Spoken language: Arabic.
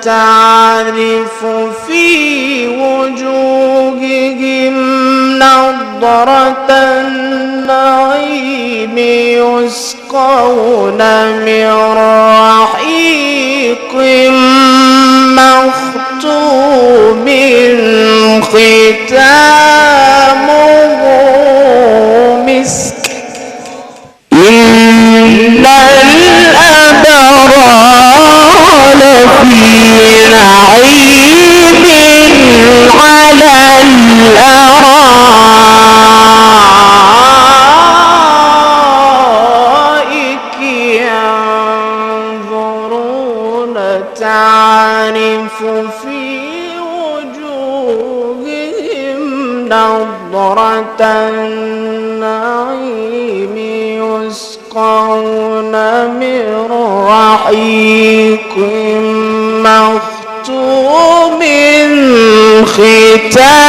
تعرف في وجوههم نضرة النعيم يسقون من رحيق مختوم ختامه مسك إن الأبرار لفي نعيم على الأرائك ينظرون تعرف في وجوههم نضرة النعيم يسقون من رحيق مختوم ختامه